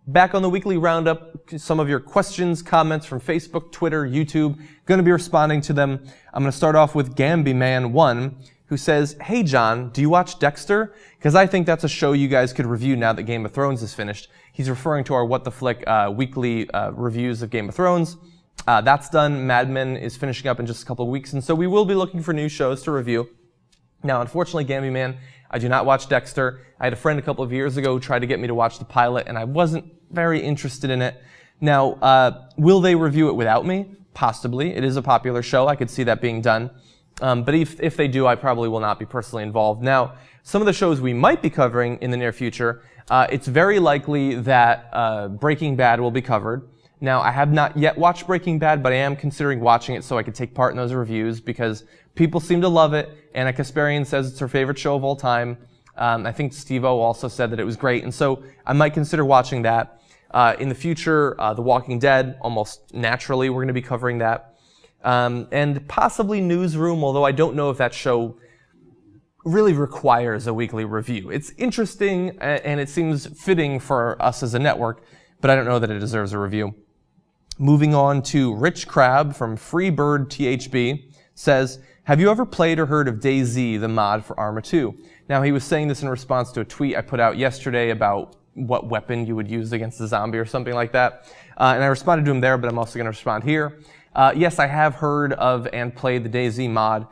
Back on the weekly roundup, some of your questions, comments from Facebook, Twitter, YouTube. Going to be responding to them. I'm going to start off with GambyMan1, who says, "Hey John, do you watch Dexter? Because I think that's a show you guys could review now that Game of Thrones is finished." He's referring to our What the Flick weekly reviews of Game of Thrones. That's done. Mad Men is finishing up in just a couple of weeks, and so we will be looking for new shows to review. Now, unfortunately, GambyMan, I do not watch Dexter. I had a friend a couple of years ago who tried to get me to watch the pilot, and I wasn't very interested in it. Now, will they review it without me? Possibly. It is a popular show. I could see that being done. But if they do, I probably will not be personally involved. Now, some of the shows we might be covering in the near future, it's very likely that Breaking Bad will be covered. Now, I have not yet watched Breaking Bad, but I am considering watching it so I could take part in those reviews because people seem to love it. Anna Kasparian says it's her favorite show of all time. I think Steve-O also said that it was great, and so I might consider watching that. In the future, The Walking Dead, almost naturally, we're going to be covering that. And possibly Newsroom, although I don't know if that show really requires a weekly review. It's interesting, and it seems fitting for us as a network, but I don't know that it deserves a review. Moving on to Rich Crab from Freebird THB says, "Have you ever played or heard of DayZ, the mod for Arma 2? Now, he was saying this in response to a tweet I put out yesterday about what weapon you would use against a zombie or something like that. And I responded to him there, but I'm also going to respond here. Yes, I have heard of and played the DayZ mod.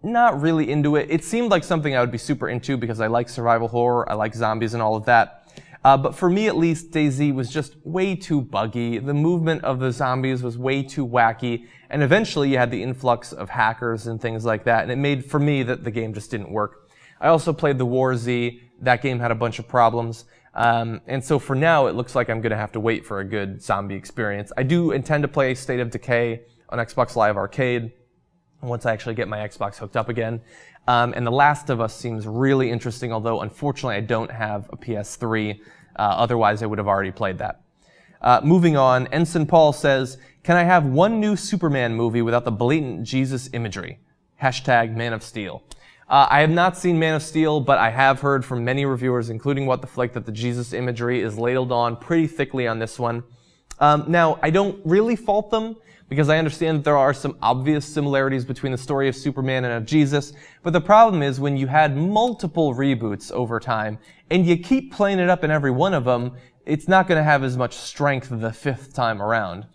Not really into it. It seemed like something I would be super into because I like survival horror, I like zombies and all of that. But for me, at least, DayZ was just way too buggy. The movement of the zombies was way too wacky. And eventually, you had the influx of hackers and things like that. And it made, for me, that the game just didn't work. I also played the War Z. That game had a bunch of problems. And so for now, it looks like I'm going to have to wait for a good zombie experience. I do intend to play State of Decay on Xbox Live Arcade once I actually get my Xbox hooked up again. And The Last of Us seems really interesting, although unfortunately I don't have a PS3. Otherwise, I would have already played that. Moving on, Ensign Paul says, "Can I have one new Superman movie without the blatant Jesus imagery? Hashtag Man of Steel." I have not seen Man of Steel, but I have heard from many reviewers, including What the Flick, that the Jesus imagery is ladled on pretty thickly on this one. Now, I don't really fault them, because I understand that there are some obvious similarities between the story of Superman and of Jesus, but the problem is when you had multiple reboots over time, and you keep playing it up in every one of them, it's not going to have as much strength the fifth time around.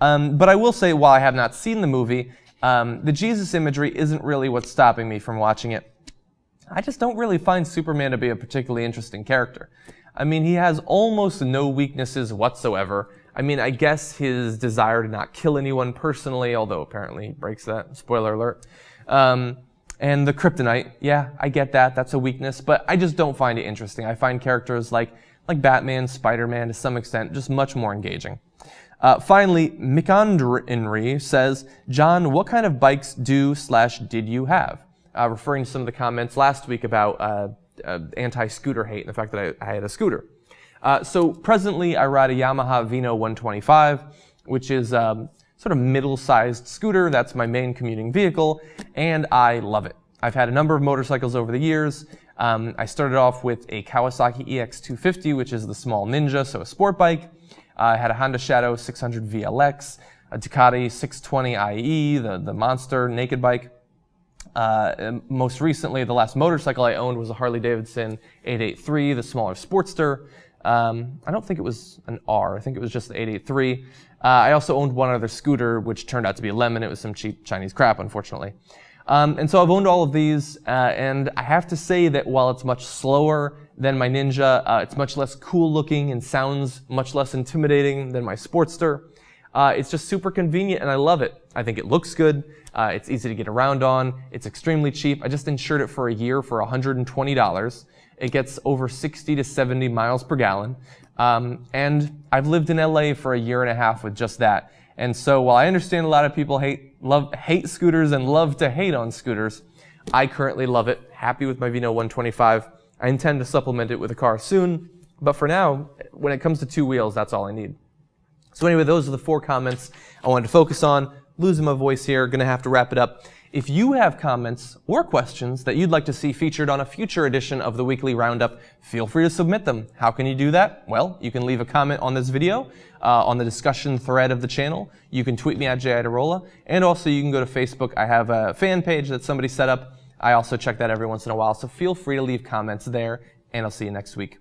But I will say, while I have not seen the movie, the Jesus imagery isn't really what's stopping me from watching it. I just don't really find Superman to be a particularly interesting character. I mean, he has almost no weaknesses whatsoever. I mean, I guess his desire to not kill anyone personally, although apparently he breaks that, spoiler alert. And the kryptonite, yeah, I get that, that's a weakness, but I just don't find it interesting. I find characters like Batman, Spider-Man to some extent, just much more engaging. Finally, Mikandrinri says, "John, what kind of bikes did you have?" Referring to some of the comments last week about anti-scooter hate and the fact that I had a scooter. So presently, I ride a Yamaha Vino 125, which is sort of middle-sized scooter. That's my main commuting vehicle, and I love it. I've had a number of motorcycles over the years. I started off with a Kawasaki EX250, which is the small Ninja, so a sport bike. I had a Honda Shadow 600 VLX, a Ducati 620 IE, the monster naked bike. Most recently, the last motorcycle I owned was a Harley-Davidson 883, the smaller Sportster. I don't think it was an R. I think it was just the 883. I also owned one other scooter, which turned out to be a Lemon. It was some cheap Chinese crap, unfortunately. And so I've owned all of these, and I have to say that while it's much slower than my Ninja, it's much less cool looking and sounds much less intimidating than my Sportster. It's just super convenient, and I love it. I think it looks good. It's easy to get around on. It's extremely cheap. I just insured it for a year for $120. It gets over 60 to 70 miles per gallon. And I've lived in LA for a year and a half with just that. And so while I understand a lot of people hate scooters and love to hate on scooters, I currently love it. Happy with my Vino 125. I intend to supplement it with a car soon. But for now, when it comes to two wheels, that's all I need. So anyway, those are the 4 comments I wanted to focus on. Losing my voice here, gonna have to wrap it up. If you have comments or questions that you'd like to see featured on a future edition of the Weekly Roundup, feel free to submit them. How can you do that? Well, you can leave a comment on this video, on the discussion thread of the channel. You can tweet me at John Iadarola, and also you can go to Facebook. I have a fan page that somebody set up. I also check that every once in a while, so feel free to leave comments there, and I'll see you next week.